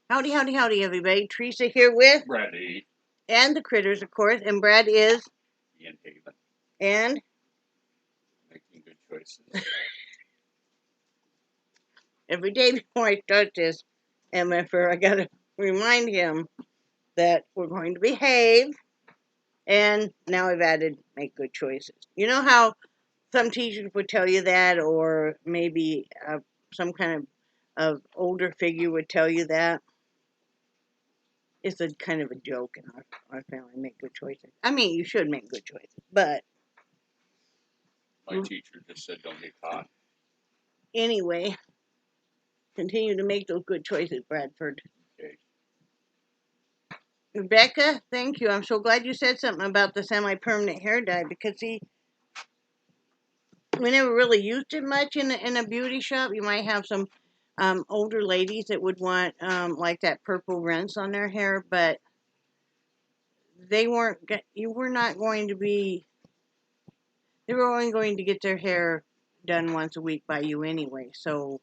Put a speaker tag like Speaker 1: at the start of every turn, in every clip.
Speaker 1: Howdy, howdy, howdy, everybody. Teresa here with,
Speaker 2: Ready.
Speaker 1: and the critters, of course, and Brad is,
Speaker 2: Ian Haven.
Speaker 1: and
Speaker 2: Making good choices.
Speaker 1: every day before I start this, MFR, I gotta remind him that we're going to behave, and now I've added make good choices. You know how some teachers would tell you that, or maybe some kind of older figure would tell you that? It's a kind of a joke in our family, make good choices. I mean, you should make good choices, but
Speaker 2: My teacher just said don't get caught.
Speaker 1: anyway, continue to make those good choices, Bradford.
Speaker 2: Okay.
Speaker 1: Rebecca, thank you. I'm so glad you said something about the semi-permanent hair dye because, see, we never really used it much in a beauty shop. You might have some older ladies that would want like that purple rinse on their hair, but they weren't. You were not going to be. They were only going to get their hair done once a week by you anyway. So,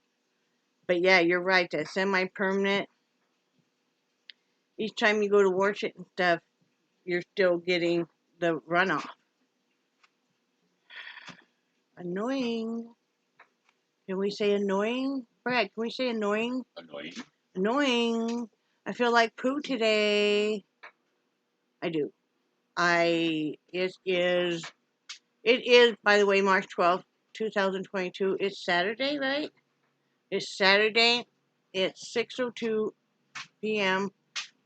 Speaker 1: but yeah, you're right. That semi-permanent. Each time you go to wash it and stuff, you're still getting the runoff. Annoying. Can we say annoying? Brad, can we say annoying?
Speaker 2: Annoying.
Speaker 1: Annoying. I feel like poo today. I do. It is, by the way, March 12th, 2022. It's Saturday, right? It's Saturday. It's 6:02 p.m.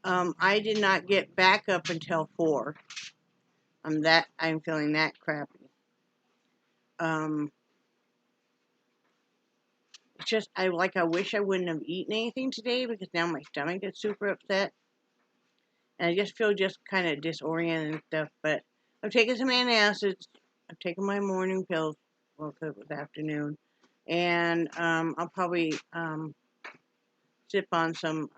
Speaker 1: I did not get back up until 4. I'm feeling that crappy. It's just, I wish I wouldn't have eaten anything today because now my stomach is super upset. And I just feel just kind of disoriented and stuff. But I've taken some antacids. I've taken my morning pills. Well, because it was afternoon. And I'll probably sip on some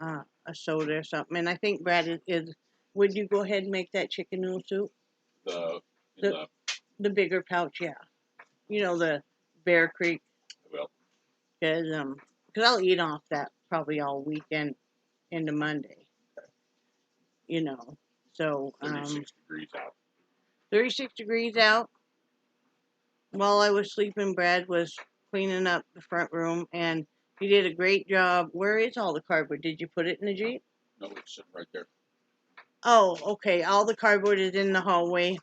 Speaker 1: a soda or something. And I think Brad is would you go ahead and make that chicken noodle soup? The bigger pouch, yeah. You know, the Bear Creek.
Speaker 2: Well,
Speaker 1: because I'll eat off that probably all weekend into Monday. You know, so
Speaker 2: 36 degrees out.
Speaker 1: 36 degrees out. While I was sleeping, Brad was cleaning up the front room, and he did a great job. Where is all the cardboard? Did you put it in the Jeep?
Speaker 2: No, it's sitting right there.
Speaker 1: Oh, okay. All the cardboard is in the hallway.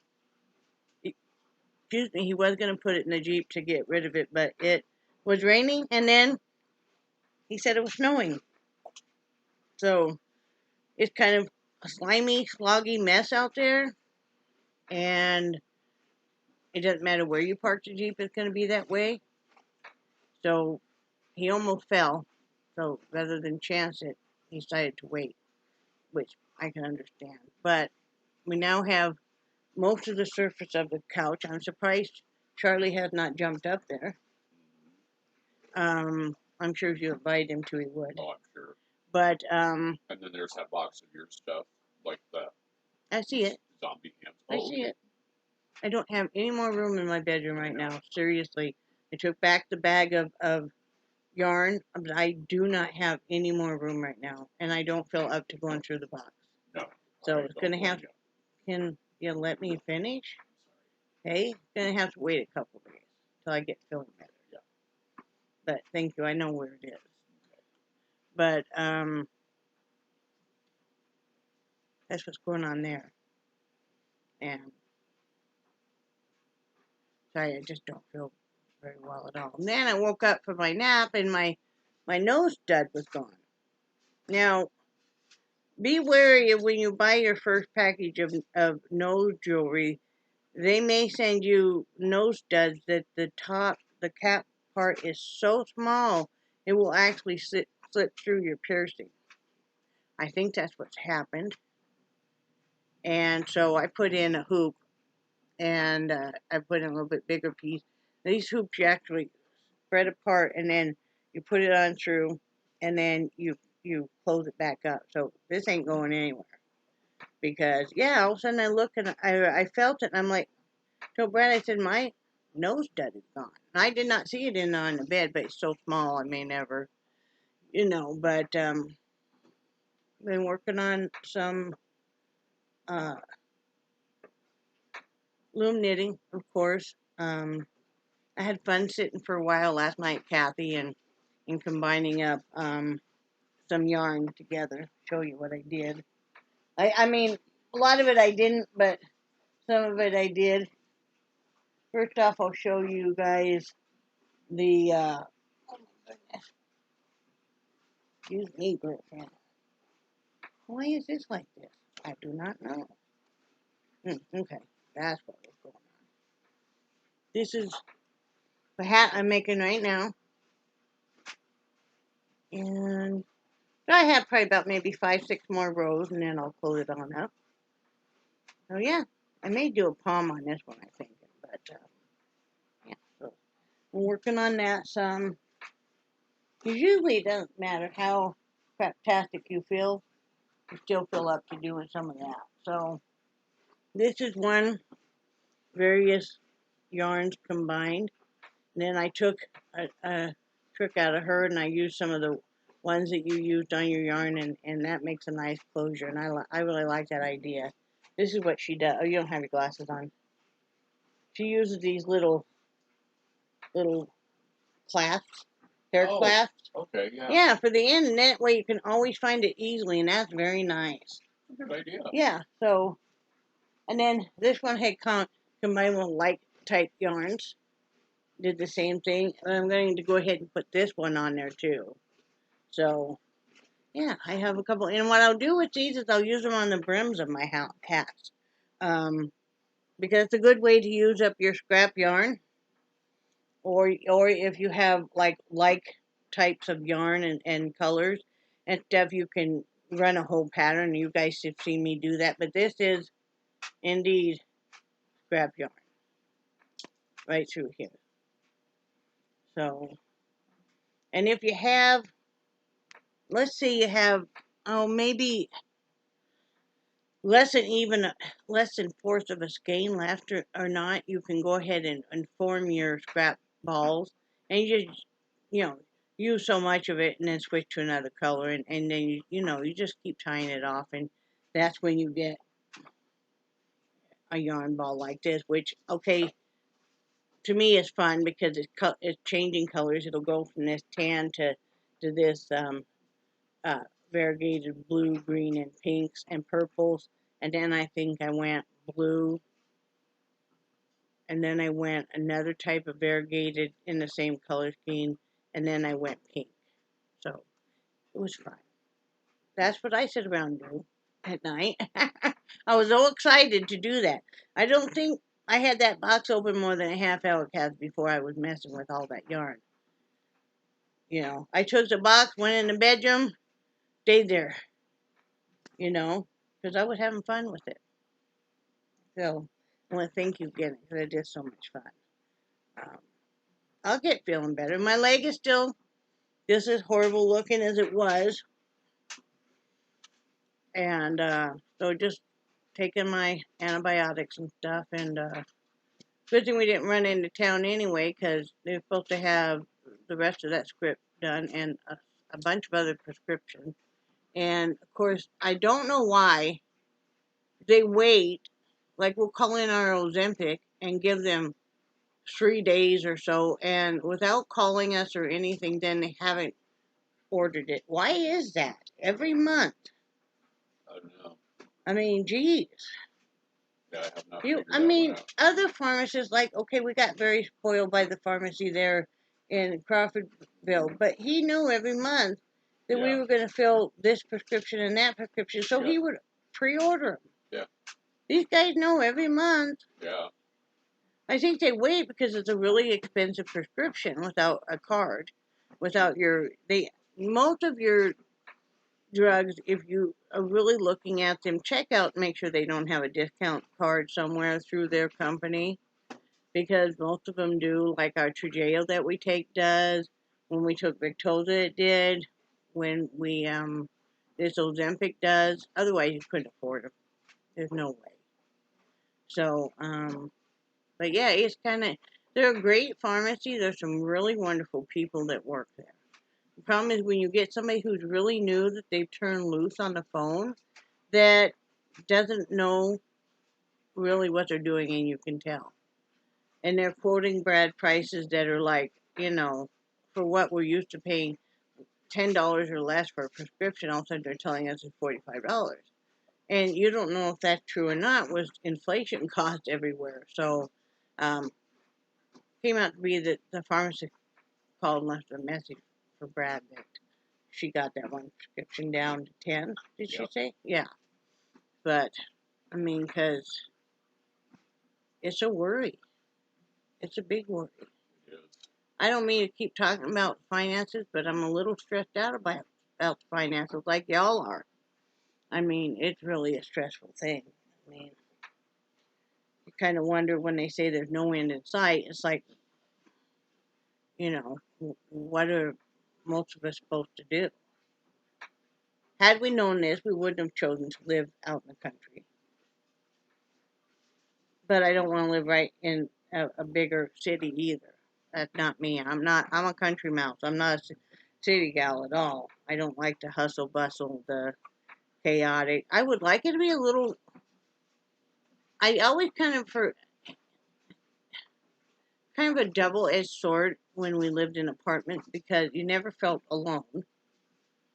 Speaker 1: Excuse me, he was going to put it in the Jeep to get rid of it, but it was raining, and then he said it was snowing. So it's kind of a slimy, sloggy mess out there, and it doesn't matter where you park the Jeep, it's going to be that way. So he almost fell. So rather than chance it, he decided to wait, which I can understand. But we now have most of the surface of the couch. I'm surprised Charlie has not jumped up there. I'm sure if you invited him to, he would.
Speaker 2: Oh, I'm sure.
Speaker 1: But
Speaker 2: and then there's that box of your stuff, like the
Speaker 1: I see it.
Speaker 2: Zombie hands.
Speaker 1: I see it. I don't have any more room in my bedroom right now. Seriously. I took back the bag of yarn, but I do not have any more room right now. And I don't feel up to going through the box.
Speaker 2: No.
Speaker 1: So it's going to have to. Can you let me finish? Okay? Going to have to wait a couple days till I get feeling better.
Speaker 2: Yeah.
Speaker 1: But thank you. I know where it is. But that's what's going on there. And sorry, I just don't feel very well at all. And then I woke up from my nap and my nose stud was gone. Now, be wary of when you buy your first package of nose jewelry. They may send you nose studs that the cap part is so small, it will actually slip through your piercing. I think that's what's happened. And so I put in a hoop, and I put in a little bit bigger piece. These hoops you actually spread apart, and then you put it on through, and then you close it back up. So this ain't going anywhere. Because, yeah, all of a sudden I look and I felt it, and I'm like, so Brad, I said, my nose stud is gone. I did not see it on the bed, but it's so small I may never, but been working on some loom knitting, of course. I had fun sitting for a while last night, Kathy, and combining up some yarn together. Show you what I did. I mean, a lot of it I didn't, but some of it I did. First off, I'll show you guys the, oh my goodness, excuse me, Griffin. Why is this like this? I do not know. Okay, that's what was going on. This is the hat I'm making right now. And I have probably about maybe 5, 6 more rows, and then I'll close it on up. So yeah, I may do a palm on this one, I think. But yeah, so I'm working on that some. Usually it doesn't matter how fantastic you feel, you still feel up to doing some of that. So this is one, various yarns combined. And then I took a trick out of her, and I used some of the ones that you used on your yarn, and that makes a nice closure. And I really like that idea. This is what she does. Oh, you don't have your glasses on. She uses these little clasps, hair clasps.
Speaker 2: Okay, yeah.
Speaker 1: Yeah, for the end, and that way you can always find it easily, and that's very nice.
Speaker 2: Good idea.
Speaker 1: Yeah, so, and then this one had combined with light type yarns. Did the same thing, and I'm going to go ahead and put this one on there too. So, yeah, I have a couple, and what I'll do with these is I'll use them on the brims of my hats. Because it's a good way to use up your scrap yarn, or if you have like types of yarn and colors and stuff, you can run a whole pattern. You guys have seen me do that, but this is indeed scrap yarn right through here. So, and if you have, let's say you have, oh, maybe less than fourth of a skein left or not, you can go ahead and form your scrap balls, and you just, use so much of it and then switch to another color, and then you just keep tying it off, and that's when you get a yarn ball like this, which, okay, to me is fun because it's changing colors. It'll go from this tan to this variegated blue, green, and pinks and purples, and then I think I went blue, and then I went another type of variegated in the same color scheme, and then I went pink. So it was fun. That's what I sit around and do at night. I was so excited to do that. I don't think I had that box open more than a half hour, Kath, before I was messing with all that yarn. I took the box, went in the bedroom, stayed there, because I was having fun with it. So I want to thank you again because I did so much fun. I'll get feeling better. My leg is still just as horrible looking as it was. And so just taking my antibiotics and stuff. And good thing we didn't run into town anyway, because they're supposed to have the rest of that script done and a bunch of other prescriptions. And of course, I don't know why they wait. Like, we'll call in our Ozempic and give them 3 days or so, and without calling us or anything, then they haven't ordered it. Why is that? Every month.
Speaker 2: I don't know.
Speaker 1: I mean, geez.
Speaker 2: Yeah, I have not figured that one out.
Speaker 1: Other pharmacists, like, okay, we got very spoiled by the pharmacy there in Crawfordville, but he knew every month that we were going to fill this prescription and that prescription, so he would pre-order them.
Speaker 2: Yeah.
Speaker 1: These guys know every month.
Speaker 2: Yeah.
Speaker 1: I think they wait because it's a really expensive prescription without a card, without most of your drugs, if you are really looking at them, check out, make sure they don't have a discount card somewhere through their company, because most of them do, like our Trujillo that we take does. When we took Victoza, it did. When we, this Ozempic does. Otherwise, you couldn't afford them. There's no way. So, but yeah, it's kind of, they're a great pharmacy. There's some really wonderful people that work there. The problem is when you get somebody who's really new that they've turned loose on the phone that doesn't know really what they're doing, and you can tell. And they're quoting Brad prices that are like, for what we're used to paying $10 or less for a prescription, all of a sudden they're telling us it's $45. And you don't know if that's true or not, with inflation cost everywhere. So, came out to be that the pharmacist called and left a message for Brad that she got that one prescription down to 10, did she say? Yeah. But, I mean, because it's a worry. It's a big worry.
Speaker 2: It is.
Speaker 1: I don't mean to keep talking about finances, but I'm a little stressed out about finances like y'all are. I mean, it's really a stressful thing. I mean, you kind of wonder when they say there's no end in sight. It's like, what are most of us supposed to do? Had we known this, we wouldn't have chosen to live out in the country. But I don't want to live right in a bigger city either. That's not me. I'm a country mouse. I'm not a city gal at all. I don't like the hustle bustle, the chaotic. I would like it to be a little. I always kind of a double-edged sword when we lived in apartments because you never felt alone,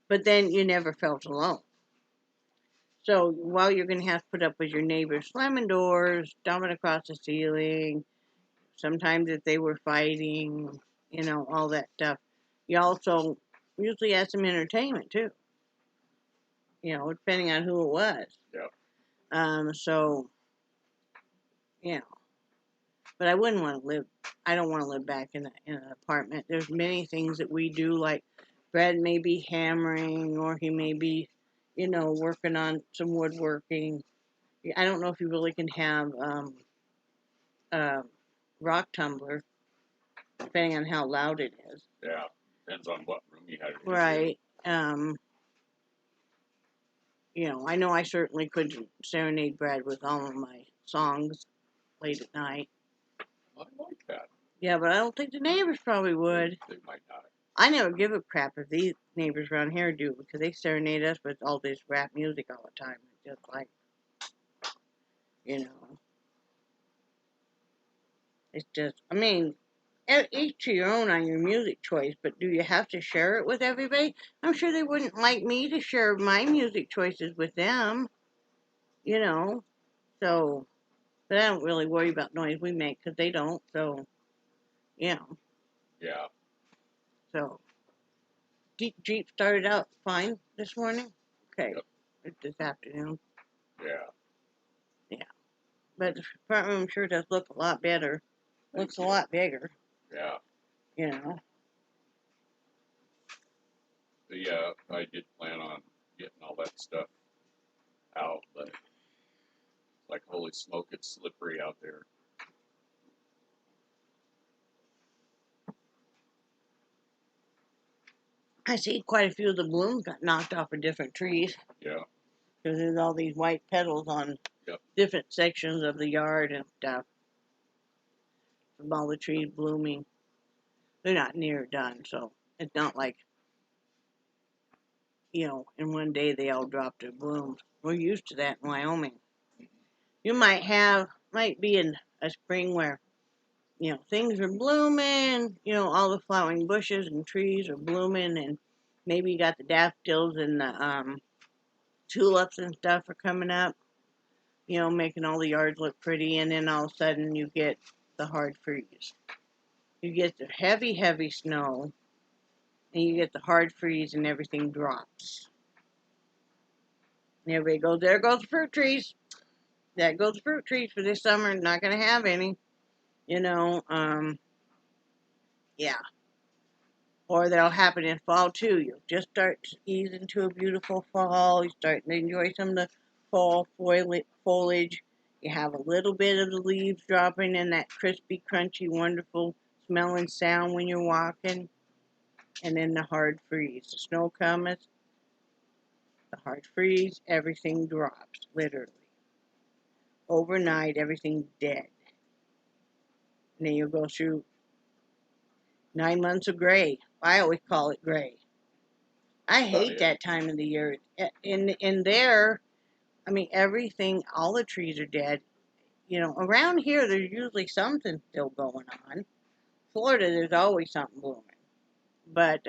Speaker 1: but then you never felt alone. So while you're going to have to put up with your neighbors slamming doors, dumping across the ceiling, sometimes if they were fighting, all that stuff, you also usually had some entertainment too, depending on who it was.
Speaker 2: Yeah.
Speaker 1: So, but I wouldn't want to live. I don't want to live back in an apartment. There's many things that we do, like Brad may be hammering, or he may be, working on some woodworking. I don't know if you really can have a rock tumbler, depending on how loud it is.
Speaker 2: Yeah. Depends on what room you had it in.
Speaker 1: Right. I know I certainly couldn't serenade Brad with all of my songs late at night.
Speaker 2: I like that.
Speaker 1: Yeah, but I don't think the neighbors probably would.
Speaker 2: They might not.
Speaker 1: I never give a crap if these neighbors around here do, because they serenade us with all this rap music all the time. It's just like, it's just, I mean, each to your own on your music choice, but do you have to share it with everybody? I'm sure they wouldn't like me to share my music choices with them, so, but I don't really worry about noise we make, because they don't, so,
Speaker 2: Yeah.
Speaker 1: So, Jeep started out fine this morning? Okay.
Speaker 2: Yep.
Speaker 1: This afternoon.
Speaker 2: Yeah.
Speaker 1: But the front room sure does look a lot better. Looks a lot bigger.
Speaker 2: Yeah. I did plan on getting all that stuff out, but like, holy smoke, it's slippery out there.
Speaker 1: I see quite a few of the blooms got knocked off of different trees.
Speaker 2: Yeah.
Speaker 1: Because there's all these white petals on different sections of the yard and stuff. From all the trees blooming. They're not near done, so it's not like, in one day they all drop their blooms. We're used to that in Wyoming. You might be in a spring where, things are blooming, all the flowering bushes and trees are blooming, and maybe you got the daffodils and the tulips and stuff are coming up, making all the yards look pretty, and then all of a sudden you get the hard freeze. You get the heavy, heavy snow, and you get the hard freeze, and everything drops. And everybody goes, there goes the fruit trees. That goes the fruit trees for this summer. Not going to have any. Yeah. Or that'll happen in fall too. You'll just start to ease into a beautiful fall. You start to enjoy some of the fall foliage. You have a little bit of the leaves dropping and that crispy, crunchy, wonderful smelling sound when you're walking. And then the hard freeze. The snow comes, the hard freeze, everything drops, literally. Overnight, everything's dead. And then you'll go through 9 months of gray. I always call it gray. I
Speaker 2: about
Speaker 1: hate
Speaker 2: it.
Speaker 1: that time of the year. In there, I mean, everything, all the trees are dead. Around here, there's usually something still going on. Florida, there's always something blooming. But,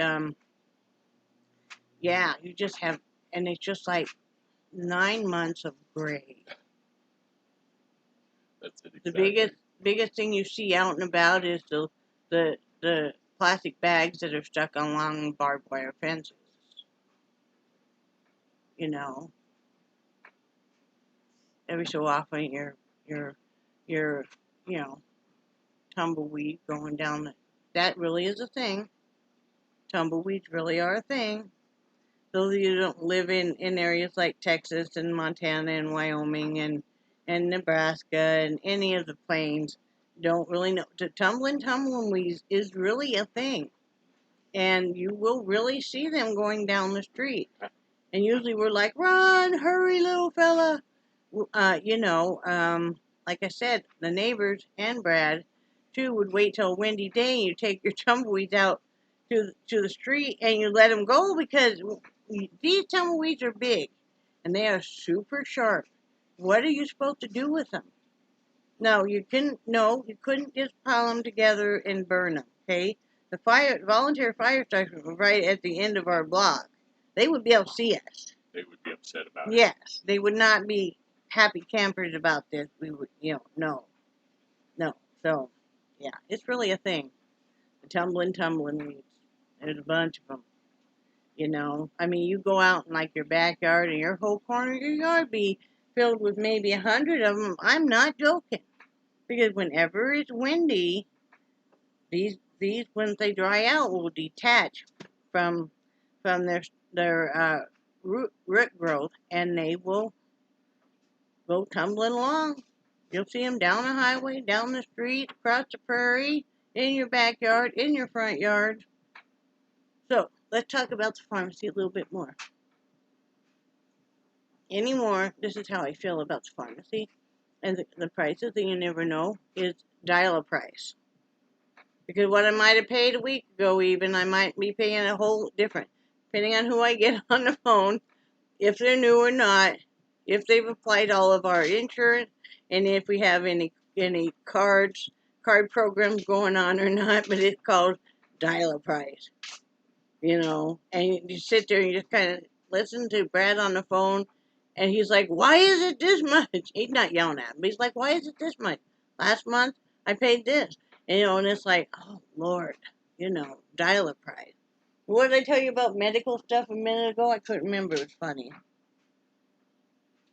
Speaker 1: yeah, you just have, and it's just like 9 months of gray.
Speaker 2: That's it
Speaker 1: The
Speaker 2: exactly.
Speaker 1: biggest thing you see out and about is the plastic bags that are stuck along barbed wire fences. You know, every so often your you know tumbleweed going down that really is a thing. Tumbleweeds really are a thing. Those of you who don't live in areas like Texas and Montana and Wyoming and Nebraska and any of the plains don't really know. Tumbleweeds is really a thing. And you will really see them going down the street. And usually we're like, run, hurry, little fella. Like I said, the neighbors and Brad, too, would wait till a windy day and you take your tumbleweeds out to the street and you let them go because these tumbleweeds are big and they are super sharp. What are you supposed to do with them? No, you couldn't. No, you couldn't just pile them together and burn them. Okay, volunteer fire stations were right at the end of our block. They would be able to see us.
Speaker 2: They would be upset about it.
Speaker 1: Yes, they would not be happy campers about this. We would, no, no. So, yeah, it's really a thing. The tumbling weeds. There's a bunch of them. I mean, you go out in like your backyard and your whole corner of your yard be filled with maybe 100 of them. I'm not joking. Because whenever it's windy, these once they dry out will detach from their root growth and they will go tumbling along. You'll see them down the highway, down the street, across the prairie, in your backyard, in your front yard. So let's talk about the pharmacy a little bit more. Anymore, this is how I feel about the pharmacy and the prices that you never know is dial a price. Because what I might have paid a week ago, even, I might be paying a whole different, depending on who I get on the phone, if they're new or not, if they've applied all of our insurance, and if we have any card programs going on or not. But it's called dial a price, and you sit there and you just kind of listen to Brad on the phone, and he's like, "Why is it this much?" He's not yelling at him, but he's like, "Why is it this much? Last month I paid this." And it's like, oh Lord, dial a price. What did I tell you about medical stuff a minute ago? I couldn't remember. It was funny.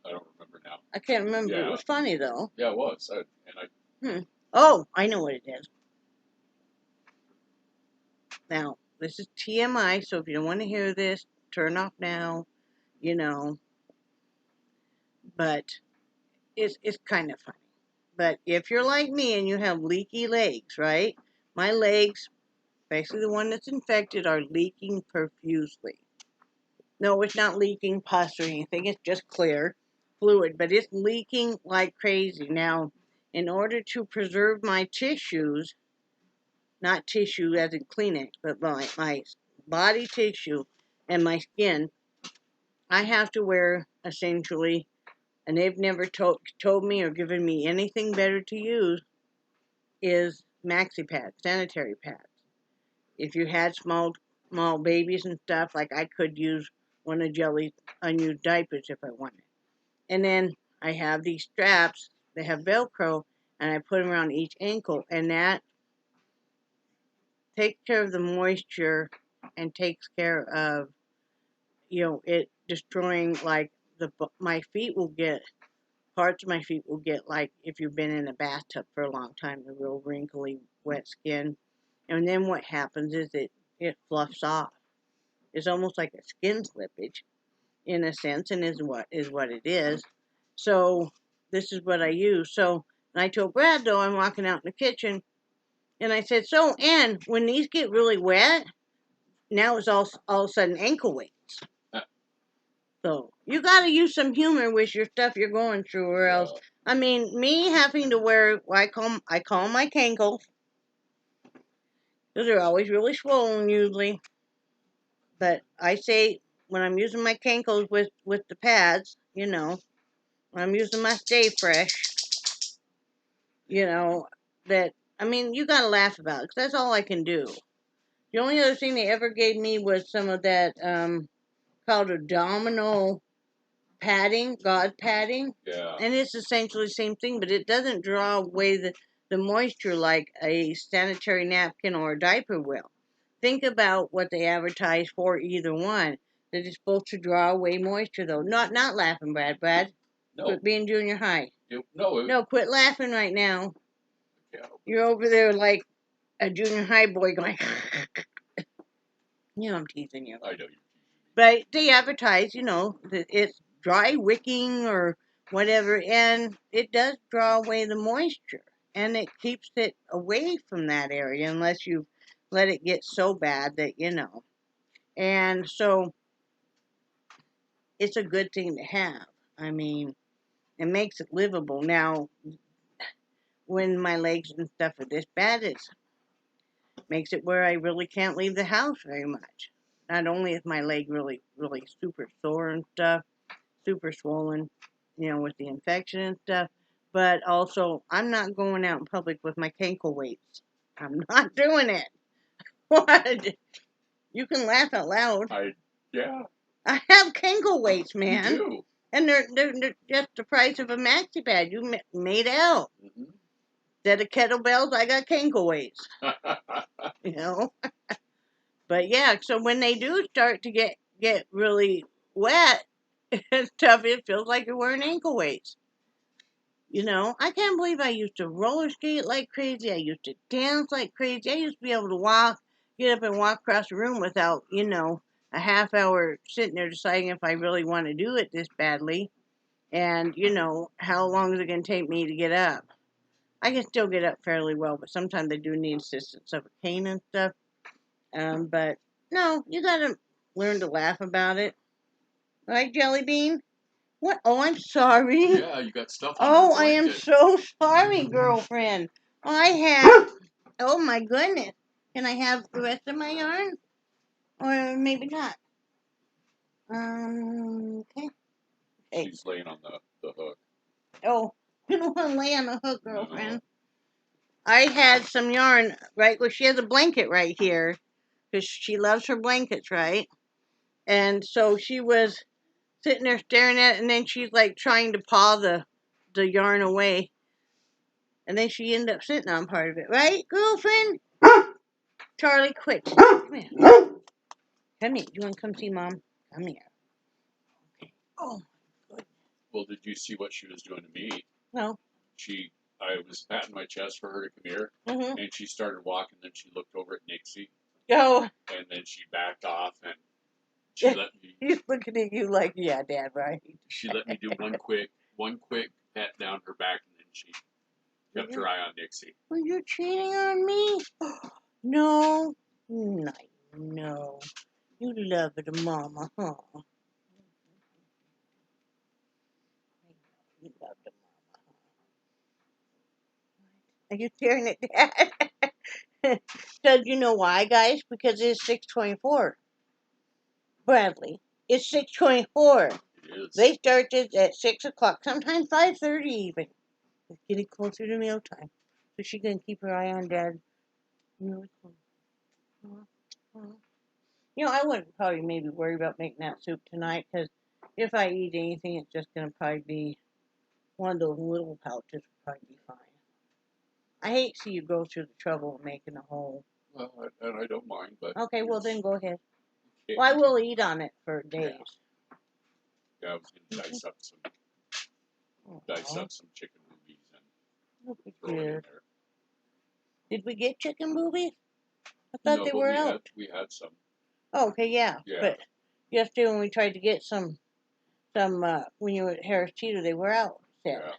Speaker 2: I don't remember now.
Speaker 1: I can't remember.
Speaker 2: Yeah.
Speaker 1: It was funny though.
Speaker 2: Yeah, it was.
Speaker 1: Oh, I know what it is. Now, this is TMI, so if you don't want to hear this, turn off now. You know, but it's kind of funny. But if you're like me and you have leaky legs, right? My legs, basically the one that's infected, are leaking profusely. No, it's not leaking pus or anything. It's just clear fluid, but it's leaking like crazy. Now, in order to preserve my tissues, not tissue as in Kleenex, but my body tissue and my skin, I have to wear essentially, and they've never told me or given me anything better to use, is maxi pads, sanitary pads. If you had small babies and stuff, like I could use one of Jelly's unused diapers if I wanted. And then I have these straps, they have Velcro, and I put them around each ankle, and that takes care of the moisture and takes care of, it destroying, like, my feet will get, parts of my feet will get, like, if you've been in a bathtub for a long time, the real wrinkly, wet skin. And then what happens is it fluffs off. It's almost like a skin slippage, in a sense, and is what it is. So this is what I use. So and I told Brad, though, I'm walking out in the kitchen, and I said, "So, Ann, when these get really wet, now it's all of a sudden ankle weights. So you got to use some humor with your stuff you're going through, or else." I mean, me having to wear what I call my cankles, because they're always really swollen usually. But I say when I'm using my Kankles with the pads, when I'm using my Stay Fresh, that, I mean, you gotta laugh about it, 'cause that's all I can do. The only other thing they ever gave me was some of that, called abdominal padding, gauze padding.
Speaker 2: Yeah.
Speaker 1: And it's essentially the same thing, but it doesn't draw away the moisture like a sanitary napkin or a diaper will. Think about what they advertise for either one. That it's supposed to draw away moisture, though. Not laughing, Brad.
Speaker 2: No.
Speaker 1: Quit being junior high.
Speaker 2: No.
Speaker 1: No, quit laughing right now.
Speaker 2: Yeah.
Speaker 1: You're over there like a junior high boy going, I'm teasing you.
Speaker 2: I know you.
Speaker 1: But they advertise, that it's dry wicking or whatever, and it does draw away the moisture. And it keeps it away from that area unless you let it get so bad that, And so it's a good thing to have. I mean, it makes it livable. Now, when my legs and stuff are this bad, it makes it where I really can't leave the house very much. Not only is my leg really, really super sore and stuff, super swollen, with the infection and stuff, but also I'm not going out in public with my cankle weights. I'm not doing it. What? You can laugh out loud.
Speaker 2: Yeah.
Speaker 1: I have cankle weights, man.
Speaker 2: You do.
Speaker 1: And they're just the price of a maxi pad. You made out.
Speaker 2: Mm-hmm.
Speaker 1: Instead of kettlebells, I got cankle weights. But yeah, so when they do start to get really wet and stuff, it feels like you're wearing ankle weights. I can't believe I used to roller skate like crazy. I used to dance like crazy. I used to be able to get up and walk across the room without, a half hour sitting there deciding if I really want to do it this badly. And, how long is it going to take me to get up? I can still get up fairly well, but sometimes I do need assistance of a cane and stuff. But no, you got to learn to laugh about it. Right, Jellybean? What? Oh, I'm sorry.
Speaker 2: Yeah, you got stuff on
Speaker 1: Oh,
Speaker 2: your
Speaker 1: I am
Speaker 2: blanket.
Speaker 1: so sorry, girlfriend. I have. Oh my goodness. Can I have the rest of my yarn? Or maybe not. Okay. Hey.
Speaker 2: She's laying on the hook.
Speaker 1: Oh, you don't want to lay on the hook, girlfriend.
Speaker 2: No.
Speaker 1: I had some yarn, right? Well, she has a blanket right here because she loves her blankets, right? And so she was sitting there staring at it, and then she's like trying to paw the yarn away. And then she ended up sitting on part of it, right, girlfriend? Charlie, quit. Come here. Come here. You want to come see Mom? Come here. Okay. Oh, good.
Speaker 2: Well, did you see what she was doing to me?
Speaker 1: No.
Speaker 2: I was patting my chest for her to come here, and she started walking. Then she looked over at Nixie.
Speaker 1: Go.
Speaker 2: And then she backed off, and she let me.
Speaker 1: He's looking at you like, yeah, Dad, right?
Speaker 2: She let me do one quick pat down her back, and then she kept her eye on Nixie.
Speaker 1: Were you cheating on me? No. No. You love it, Mama, huh? You love the Mama, huh? Are you staring at Dad? So you know why, guys? Because it's 6:24. Bradley, it's 6:24.
Speaker 2: It is.
Speaker 1: They started at 6 o'clock, sometimes 5:30 even. It's getting closer to meal time, so she can keep her eye on Dad. I wouldn't probably maybe worry about making that soup tonight, because if I eat anything, it's just going to probably be one of those little pouches. Would probably be fine. I hate to see you go through the trouble of making a whole.
Speaker 2: Well, and I don't mind, but.
Speaker 1: Okay, well then go ahead.
Speaker 2: Okay.
Speaker 1: Well, I will eat on it for days.
Speaker 2: Yeah, I was going to dice up some chicken rubies and throw it in there.
Speaker 1: Did we get chicken boobies? I thought they were out.
Speaker 2: We had some.
Speaker 1: Oh, okay, yeah.
Speaker 2: Yeah.
Speaker 1: But yesterday when we tried to get some when you were at Harris Teeter, they were out.
Speaker 2: Yeah.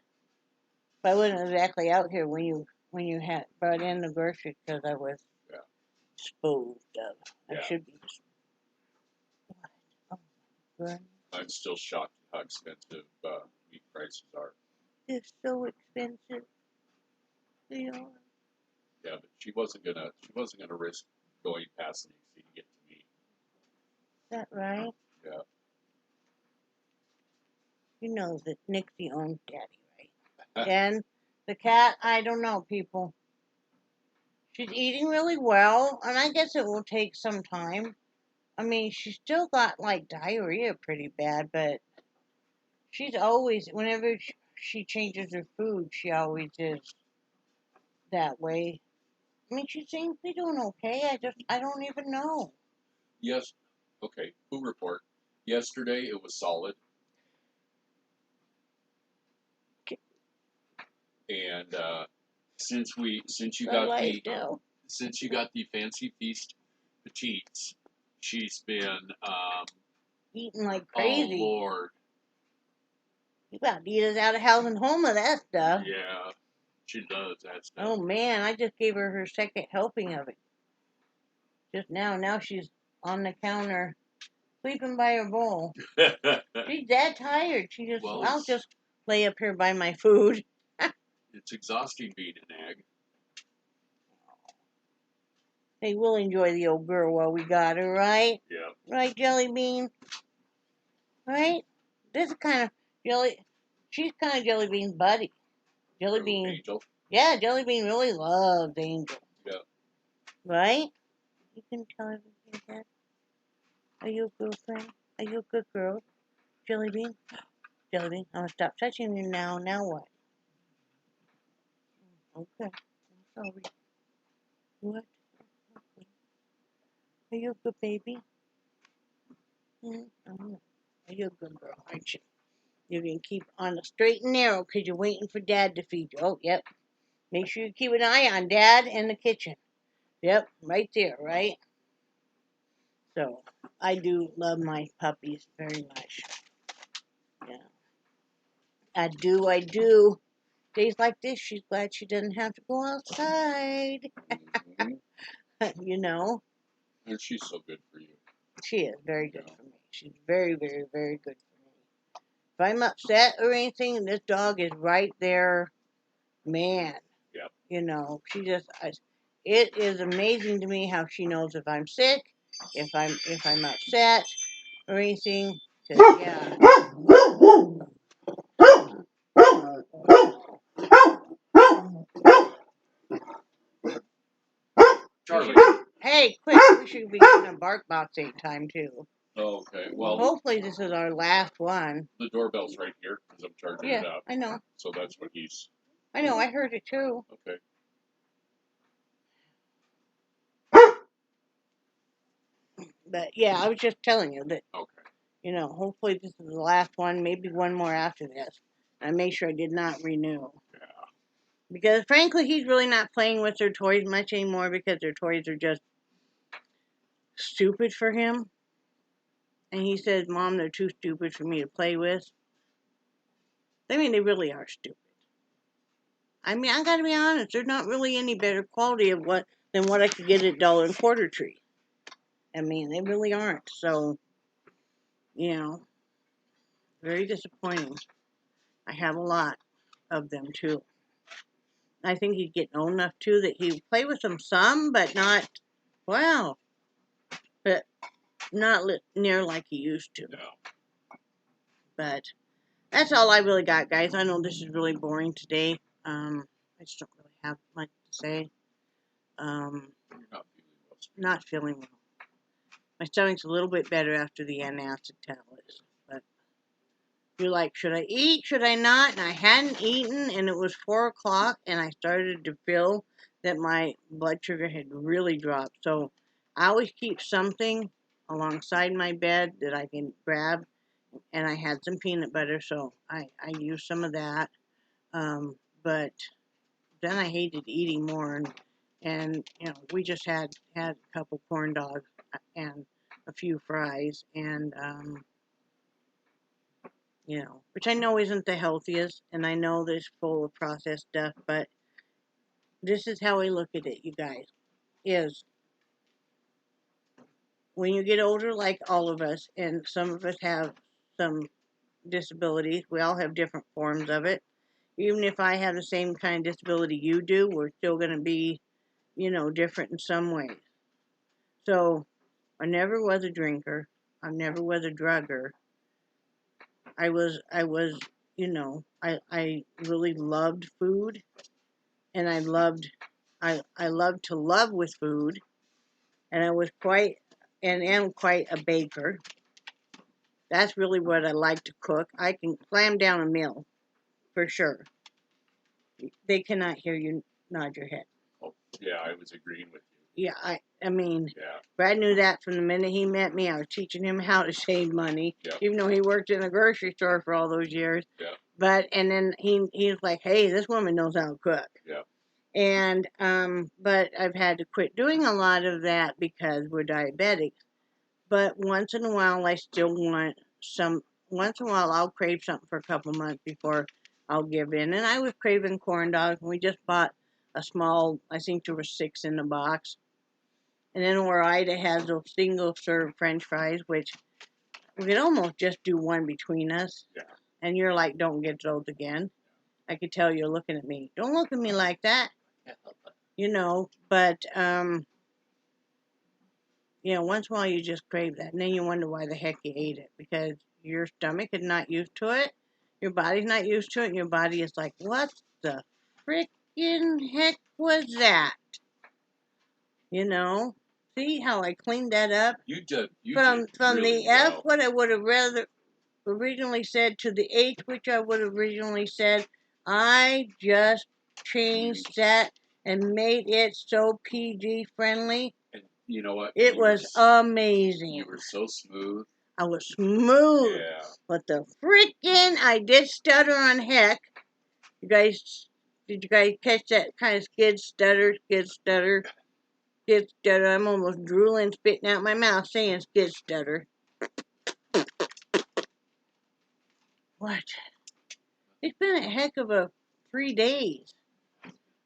Speaker 1: But I wasn't exactly out here when you had brought in the groceries, because I was disposed of.
Speaker 2: Yeah.
Speaker 1: I should be. Oh, good.
Speaker 2: I'm still shocked at how expensive meat prices are.
Speaker 1: They're so expensive. They are.
Speaker 2: Yeah, but she wasn't gonna risk going past Nixie to get to me.
Speaker 1: that right?
Speaker 2: Yeah.
Speaker 1: You know that Nixie owns Daddy, right? And the cat, I don't know, people. She's eating really well, and I guess it will take some time. I mean, she's still got like diarrhea pretty bad, but she's always, whenever she changes her food, she always is that way. I mean, she seems to be doing okay. I don't even know.
Speaker 2: Yes. Okay. Poo report. Yesterday it was solid. And since you got the fancy feast petites, she's been
Speaker 1: eating like
Speaker 2: oh
Speaker 1: crazy.
Speaker 2: Lord.
Speaker 1: You about to eat us out of house and home of that stuff.
Speaker 2: Yeah, she does that stuff.
Speaker 1: Oh man, I just gave her second helping of it. Just now. Now she's on the counter, sleeping by her bowl. She's that tired. I'll just lay up here by my food.
Speaker 2: It's exhausting being an egg.
Speaker 1: Hey, we'll enjoy the old girl while we got her, right?
Speaker 2: Yeah.
Speaker 1: Right, Jellybean? Right? This is kind of she's kind of Jellybean's buddy. Jellybean.
Speaker 2: Angel.
Speaker 1: Yeah, Jellybean really loves Angel.
Speaker 2: Yeah.
Speaker 1: Right? You can tell everything, Dad. Are you a girlfriend? Are you a good girl? Jellybean? Jellybean, I'm gonna stop touching you now. Now what? Okay. I'm sorry. What? Okay. Are you a good baby? I don't know. Are you a good girl, aren't you? You can keep on the straight and narrow because you're waiting for Dad to feed you. Oh, yep. Make sure you keep an eye on Dad in the kitchen. Yep, right there, right? So, I do love my puppies very much. Yeah. I do. Days like this, she's glad she doesn't have to go outside. You know?
Speaker 2: And she's so good for you.
Speaker 1: She is very good for me. She's very, very, very good for me. If I'm upset or anything, this dog is right there, man.
Speaker 2: Yeah.
Speaker 1: You know, it is amazing to me how she knows if I'm sick, if I'm upset or anything. 'Cause, yeah.
Speaker 2: Charlie.
Speaker 1: Hey, quick! We should be getting a bark box 8 time too.
Speaker 2: Oh, okay. Well,
Speaker 1: hopefully this is our last one.
Speaker 2: The doorbell's right here because I'm charging it up.
Speaker 1: I know.
Speaker 2: So that's what he's.
Speaker 1: I know. I heard it too.
Speaker 2: Okay.
Speaker 1: But yeah, I was just telling you that.
Speaker 2: Okay.
Speaker 1: You know, hopefully this is the last one. Maybe one more after this. I made sure I did not renew.
Speaker 2: Yeah.
Speaker 1: Because frankly, he's really not playing with their toys much anymore because their toys are just stupid for him. And he says, Mom, they're too stupid for me to play with. I mean, they really are stupid. I mean, I gotta be honest, they're not really any better quality than what I could get at Dollar and Quarter Tree. I mean, they really aren't. So, you know, very disappointing. I have a lot of them too. I think he's getting old enough too that he play with them some, but not, wow, but not near like he used to.
Speaker 2: No.
Speaker 1: But that's all I really got, guys. I know this is really boring today. I just don't really have much to say. Not feeling well. My stomach's a little bit better after the antacid tablets. But you're like, should I eat? Should I not? And I hadn't eaten, and it was 4 o'clock, and I started to feel that my blood sugar had really dropped. So I always keep something alongside my bed that I can grab, and I had some peanut butter, so I used some of that. But then I hated eating more, and you know, we just had a couple corn dogs and a few fries, and you know, which I know isn't the healthiest, and I know that it's full of processed stuff, but this is how I look at it, you guys, is when you get older, like all of us, and some of us have some disabilities, we all have different forms of it. Even if I have the same kind of disability you do, we're still going to be, you know, different in some ways. So, I never was a drinker. I never was a drugger. I was, I really loved food, and I loved to love with food, and I was quite, and am quite a baker. That's really what I like to cook. I can slam down a meal, for sure. They cannot hear you nod your head.
Speaker 2: Oh, yeah, I was agreeing with you.
Speaker 1: Yeah, I mean,
Speaker 2: Yeah.
Speaker 1: Brad knew that from the minute he met me. I was teaching him how to save money,
Speaker 2: Yeah.
Speaker 1: even though he worked in a grocery store for all those years.
Speaker 2: Yeah.
Speaker 1: But, and then he was like, hey, this woman knows how to cook.
Speaker 2: Yeah.
Speaker 1: And, but I've had to quit doing a lot of that because we're diabetics. But once in a while, I still want once in a while, I'll crave something for a couple months before I'll give in. And I was craving corn dogs, and we just bought a small, I think there were 6 in the box. And then where Ida has those single serve French fries, which we could almost just do one between us.
Speaker 2: Yeah.
Speaker 1: And you're like, don't get those again. I could tell you're looking at me. Don't look at me like that. But, once in a while you just crave that. And then you wonder why the heck you ate it. Because your stomach is not used to it. Your body's not used to it. And your body is like, what the freaking heck was that? See how I cleaned that up?
Speaker 2: You did.
Speaker 1: From
Speaker 2: really
Speaker 1: the F,
Speaker 2: well.
Speaker 1: what I would have rather originally said, to the H, which I would have originally said, I just changed that and made it so PG friendly.
Speaker 2: And you know what?
Speaker 1: It was amazing.
Speaker 2: You were so smooth.
Speaker 1: I was smooth.
Speaker 2: Yeah.
Speaker 1: But the freaking, I did stutter on heck. Did you guys catch that kind of skid stutter? I'm almost drooling, spitting out my mouth saying skid stutter. What? It's been a heck of a 3 days.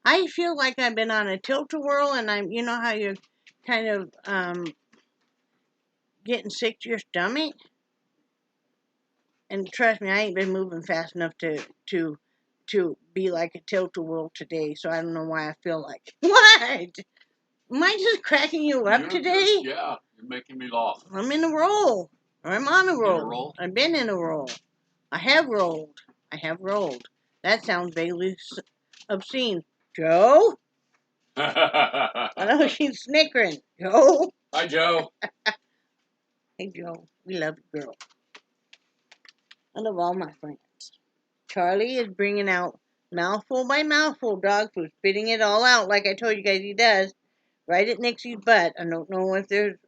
Speaker 1: I feel like I've been on a tilt-a-whirl, and you know how you're kind of getting sick to your stomach? And trust me, I ain't been moving fast enough to be like a tilt-a-whirl today, so I don't know why I feel like it. What? Am I just cracking you up today?
Speaker 2: Yeah, you're making me laugh.
Speaker 1: I'm in a roll. I'm on a roll.
Speaker 2: In a roll?
Speaker 1: I've been in a roll. I have rolled. That sounds vaguely obscene. Joe? I know she's snickering. Joe?
Speaker 2: Hi, Joe.
Speaker 1: Hey, Joe. We love you, girl. I love all my friends. Charlie is bringing out mouthful by mouthful dog food, spitting it all out like I told you guys he does, right at Nixie's butt. I don't know if there's...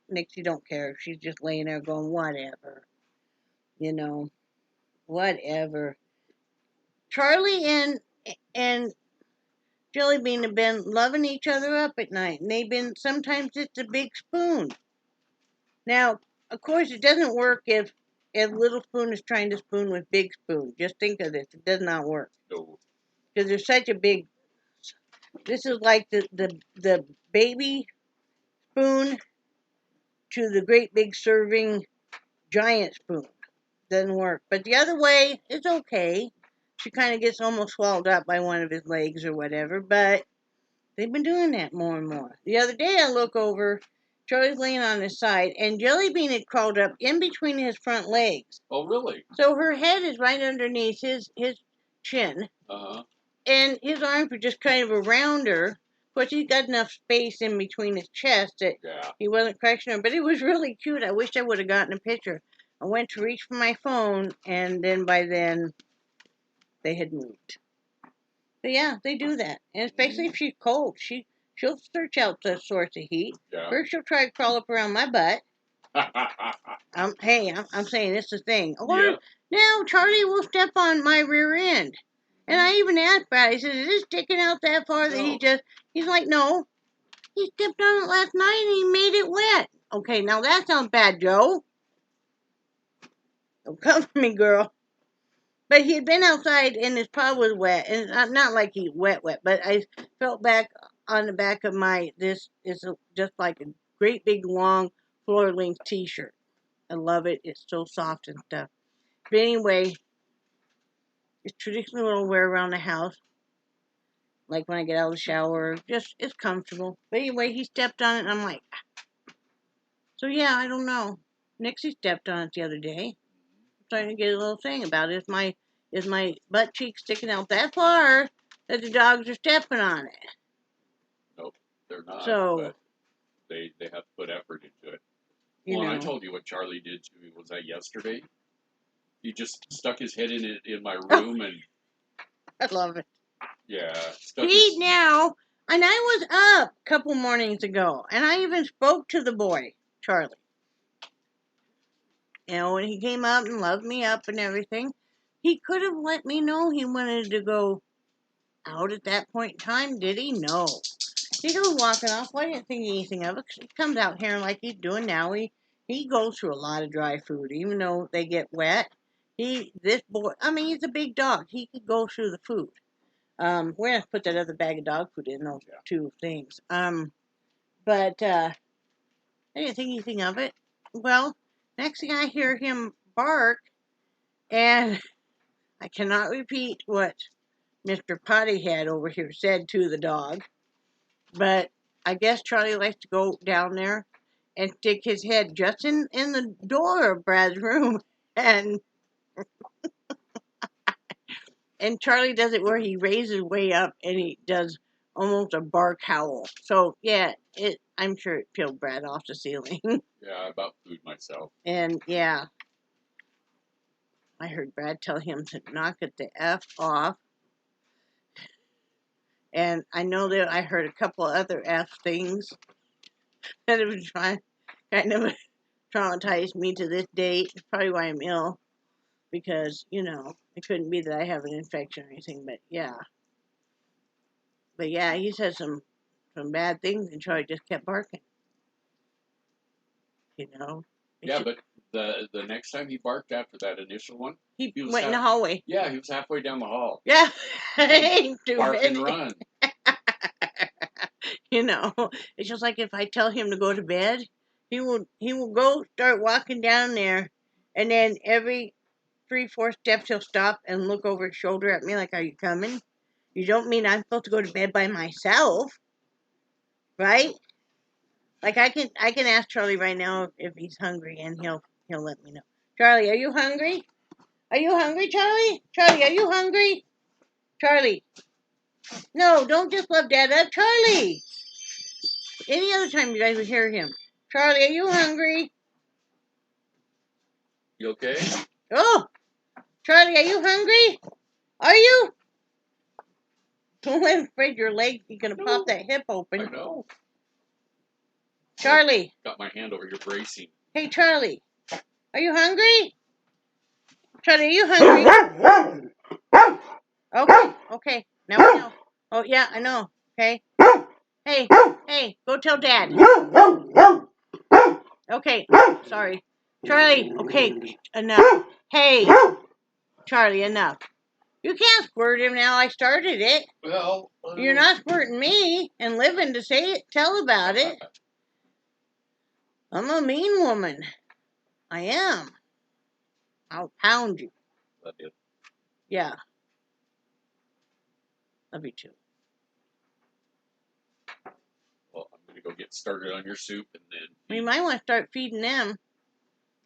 Speaker 1: Nixie don't care. She's just laying there going, whatever. Whatever. Charlie and Jellybean have been loving each other up at night, and sometimes it's a big spoon. Now, of course, it doesn't work if little spoon is trying to spoon with big spoon. Just think of this. It does not work.
Speaker 2: No.
Speaker 1: Because there's such a big... This is like the baby spoon to the great big serving giant spoon. Doesn't work. But the other way, it's okay. She kind of gets almost swallowed up by one of his legs or whatever, but they've been doing that more and more. The other day I look over, Charlie's laying on his side, and Jellybean had crawled up in between his front legs.
Speaker 2: Oh, really?
Speaker 1: So her head is right underneath his chin, and his arms were just kind of around her. Of course, he's got enough space in between his chest that he wasn't crushing her, but it was really cute. I wish I would have gotten a picture. I went to reach for my phone, and then by then, they had moved. But yeah, they do that. And especially if she's cold. She'll search out the source of heat.
Speaker 2: Yeah.
Speaker 1: First, she'll try to crawl up around my butt. I'm saying it's the thing. Or now Charlie will step on my rear end. And I even asked Brad, I said, is it sticking out that far that he's like, no. He stepped on it last night and he made it wet. Okay, now that sounds bad, Joe. Don't come for me, girl. But he had been outside and his paw was wet. And not like he wet, but I felt back on the back of this is just like a great big long floor-length t-shirt. I love it. It's so soft and stuff. But anyway, it's traditionally what I'll wear around the house. Like when I get out of the shower. Just, it's comfortable. But anyway, he stepped on it and I'm like... So yeah, I don't know. Nixie stepped on it the other day. I'm starting to get a little thing about it. Is my butt cheek sticking out that far that the dogs are stepping on it?
Speaker 2: Nope, they're not.
Speaker 1: So
Speaker 2: but they have to put effort into it.
Speaker 1: you
Speaker 2: Well, and I
Speaker 1: know,
Speaker 2: told you what Charlie did to me. Was that yesterday? He just stuck his head in my
Speaker 1: Oh.
Speaker 2: room and
Speaker 1: I love it.
Speaker 2: yeah, stuck
Speaker 1: See
Speaker 2: his.
Speaker 1: now, and I was up a couple mornings ago, and I even spoke to the boy, Charlie. You know, when he came up and loved me up and everything, he could have let me know he wanted to go out at that point in time, did he? No. He goes walking off. Well, I didn't think anything of it. 'Cause he comes out here like he's doing now. He goes through a lot of dry food, even though they get wet. This boy, I mean, he's a big dog. He could go through the food. We're gonna put that other bag of dog food in those two things. But I didn't think anything of it. Well, next thing I hear him bark, and I cannot repeat what Mr. Pottyhead over here said to the dog, but I guess Charlie likes to go down there and stick his head just in the door of Brad's room, and Charlie does it where he raises way up and he does almost a bark howl. So yeah, I'm sure it peeled Brad off the ceiling.
Speaker 2: Yeah, I about food myself.
Speaker 1: And yeah, I heard Brad tell him to knock it the F off. And I know that I heard a couple other F things that have been kind of traumatized me to this date. It's probably why I'm ill. Because, it couldn't be that I have an infection or anything, but yeah. But yeah, he said some bad things and Charlie just kept barking.
Speaker 2: Yeah, but the next time he barked after that initial one,
Speaker 1: he went in the hallway.
Speaker 2: Yeah, he was halfway down the hall.
Speaker 1: Yeah, ain't too
Speaker 2: Bark
Speaker 1: bad.
Speaker 2: and run.
Speaker 1: It's just like if I tell him to go to bed, he will go start walking down there, and then every 3-4 steps he'll stop and look over his shoulder at me like, "Are you coming? You don't mean I'm supposed to go to bed by myself, right?" Like I can ask Charlie right now if he's hungry, and he'll let me know. Charlie, are you hungry? Are you hungry, Charlie? Charlie, are you hungry? Charlie. No, don't just love Dad up, Charlie. Any other time you guys would hear him. Charlie, are you hungry?
Speaker 2: You okay?
Speaker 1: Oh, Charlie, are you hungry? Are you? I'm afraid your leg, you're going to pop that hip open.
Speaker 2: I know.
Speaker 1: Charlie.
Speaker 2: Got my hand over your bracing.
Speaker 1: Hey, Charlie. Are you hungry? Charlie, are you hungry? Okay. Now we know. Oh, yeah, I know. Okay. Hey, go tell Dad. Okay, sorry. Charlie, okay, enough. Hey, Charlie, enough. You can't squirt him now. I started it.
Speaker 2: Well,
Speaker 1: You're not squirting me and living to say it, tell about it. I'm a mean woman. I am. I'll pound you.
Speaker 2: Love you.
Speaker 1: Yeah. Love you too.
Speaker 2: Well, I'm going to go get started on your soup and then...
Speaker 1: We might want to start feeding them.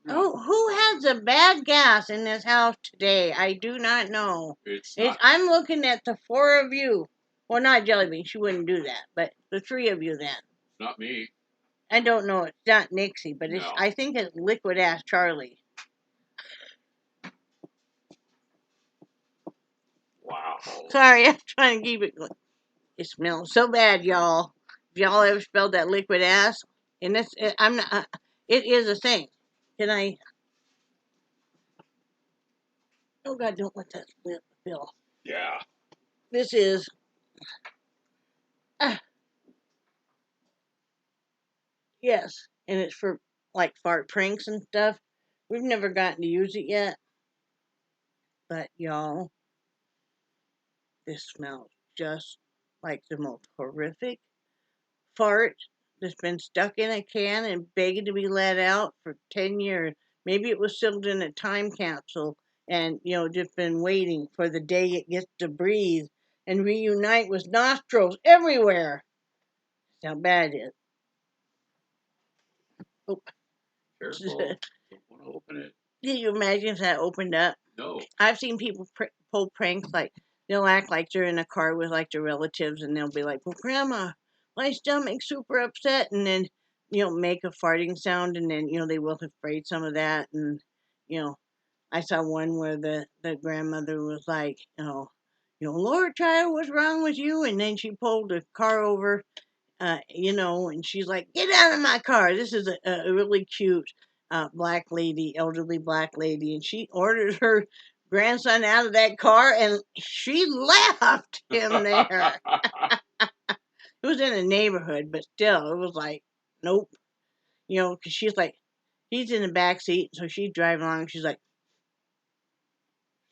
Speaker 1: Oh, who has the bad gas in this house today? I do not know. I'm looking at the 4 of you. Well, not Jellybean. She wouldn't do that. But the 3 of you then.
Speaker 2: It's not me.
Speaker 1: I don't know. It's not Nixie, but
Speaker 2: No.
Speaker 1: I think it's liquid ass Charlie.
Speaker 2: Wow.
Speaker 1: Sorry, I'm trying to keep it. It smells so bad, y'all. If y'all ever smelled that liquid ass, and I'm not. It is a thing. Can I? Oh God! Don't let that slip, Bill.
Speaker 2: Yeah.
Speaker 1: This is. Yes, and it's for like fart pranks and stuff. We've never gotten to use it yet, but y'all, this smells just like the most horrific fart that's been stuck in a can and begging to be let out for 10 years. Maybe it was sealed in a time capsule and, just been waiting for the day it gets to breathe and reunite with nostrils everywhere. That's how bad it is. Oh.
Speaker 2: Careful. want to open it.
Speaker 1: Can you imagine if that opened up?
Speaker 2: No.
Speaker 1: I've seen people pull pranks like they'll act like they're in a car with like their relatives, and they'll be like, "Well, Grandma, my stomach's super upset," and then make a farting sound, and then they will have sprayed some of that, and you know I saw one where the grandmother was like, Lord child, what's wrong with you? And then she pulled the car over, and she's like, get out of my car. This is a really cute black lady, elderly black lady, and she ordered her grandson out of that car, and she left him there. It was in a neighborhood, but still, it was like, nope. Because she's like, he's in the back seat, so she's driving along, and she's like,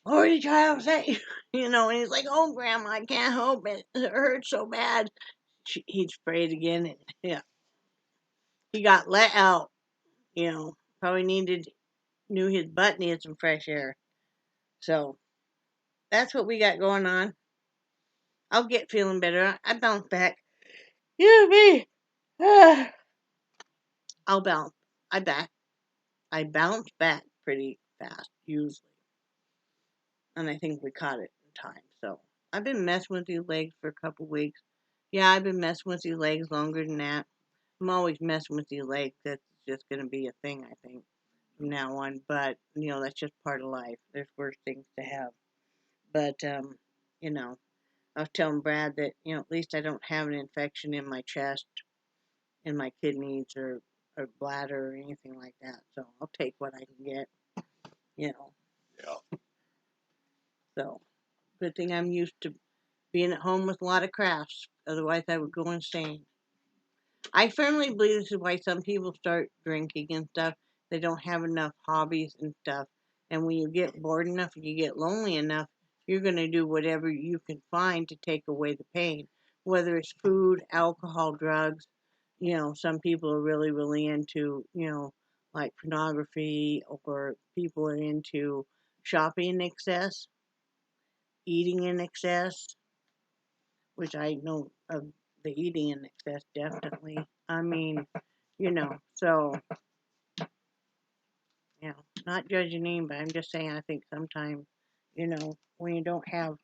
Speaker 1: what did child say? And he's like, oh, Grandma, I can't help it. It hurts so bad. He sprayed again, and yeah, he got let out. Probably knew his butt needed some fresh air. So that's what we got going on. I'll get feeling better. I bounce back. You me. I'll bounce. I bounce back pretty fast usually, and I think we caught it in time. So I've been messing with these legs for a couple weeks. Yeah, I've been messing with these legs longer than that. I'm always messing with these legs. That's just going to be a thing, I think, from now on. But, that's just part of life. There's worse things to have. But, I was telling Brad that, at least I don't have an infection in my chest, in my kidneys, or bladder, or anything like that. So I'll take what I can get,
Speaker 2: Yeah.
Speaker 1: So, good thing I'm used to being at home with a lot of crafts. Otherwise, I would go insane. I firmly believe this is why some people start drinking and stuff. They don't have enough hobbies and stuff. And when you get bored enough and you get lonely enough, you're going to do whatever you can find to take away the pain. Whether it's food, alcohol, drugs. Some people are really, really into, like pornography, or people are into shopping in excess, eating in excess, which I know of the eating in excess, definitely. I mean, so, not judging anybody. I'm just saying I think sometimes, when you don't have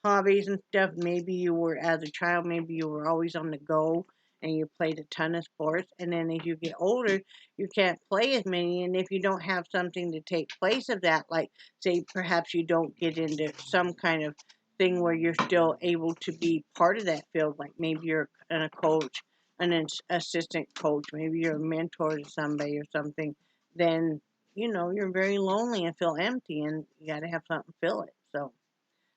Speaker 1: hobbies and stuff, maybe you were, as a child, maybe you were always on the go and you played a ton of sports. And then as you get older, you can't play as many. And if you don't have something to take place of that, like, say, perhaps you don't get into some kind of thing where you're still able to be part of that field, like maybe you're a coach, an assistant coach, maybe you're a mentor to somebody or something, then you're very lonely and feel empty, and you got to have something to fill it. So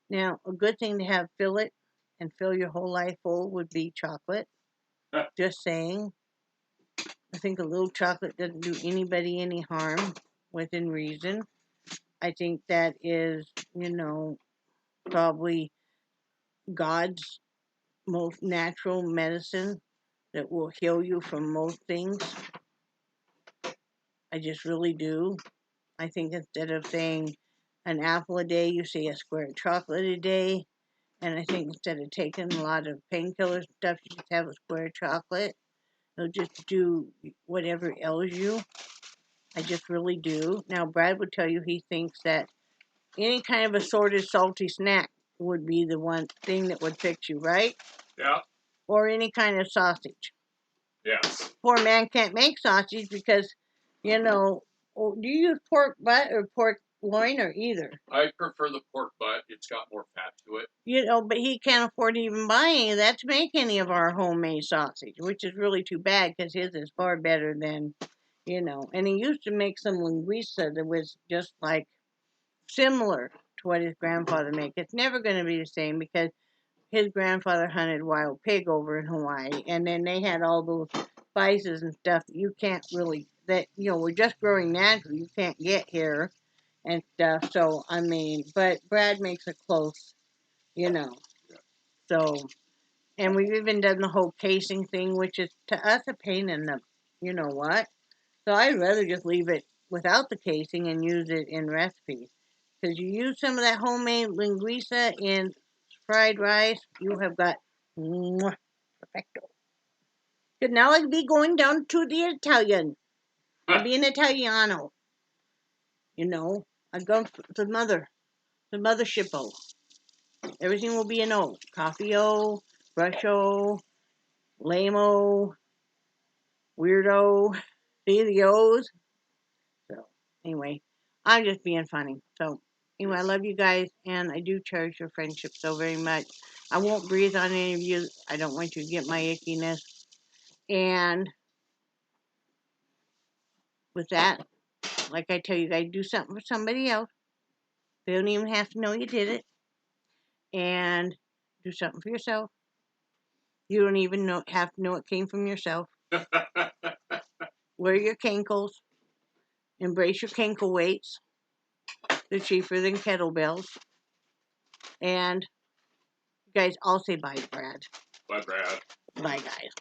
Speaker 1: now, a good thing to have fill it and fill your whole life full would be chocolate. Just saying. I think a little chocolate doesn't do anybody any harm within reason. I think that is, probably God's most natural medicine that will heal you from most things. I just really do. I think instead of saying an apple a day, you say a square of chocolate a day. And I think instead of taking a lot of painkillers and stuff, you just have a square of chocolate. It'll just do whatever ails you. I just really do. Now, Brad would tell you he thinks that any kind of assorted salty snack would be the one thing that would fix you, right?
Speaker 2: Yeah.
Speaker 1: Or any kind of sausage.
Speaker 2: Yes.
Speaker 1: Poor man can't make sausage because, do you use pork butt or pork loin or either?
Speaker 2: I prefer the pork butt. It's got more fat to it.
Speaker 1: But he can't afford to even buy any of that to make any of our homemade sausage, which is really too bad because his is far better than, And he used to make some linguiça that was just like similar to what his grandfather made. It's never going to be the same because his grandfather hunted wild pig over in Hawaii, and then they had all those spices and stuff that you can't really, that, we're just growing naturally, you can't get here and stuff. So, I mean, but Brad makes it close,
Speaker 2: Yeah.
Speaker 1: So, and we've even done the whole casing thing, which is to us a pain in the, what? So I'd rather just leave it without the casing and use it in recipes. Because you use some of that homemade linguiça in fried rice, you have got perfecto. Because now I'd be going down to the Italian. I'd be an Italiano. You know, I've gone to the mothership-o. Everything will be an O. Coffee-o, brush-o, lame-o, weirdo. See the O's? So, anyway, I'm just being funny. So, anyway, I love you guys, and I do cherish your friendship so very much. I won't breathe on any of you. I don't want you to get my ickiness. And with that, like I tell you guys, do something for somebody else. They don't even have to know you did it. And do something for yourself. You don't even have to know it came from yourself. Wear your cankles. Embrace your cankle weights. They're cheaper than kettlebells. And you guys all say bye, Brad.
Speaker 2: Bye, Brad.
Speaker 1: Bye, guys.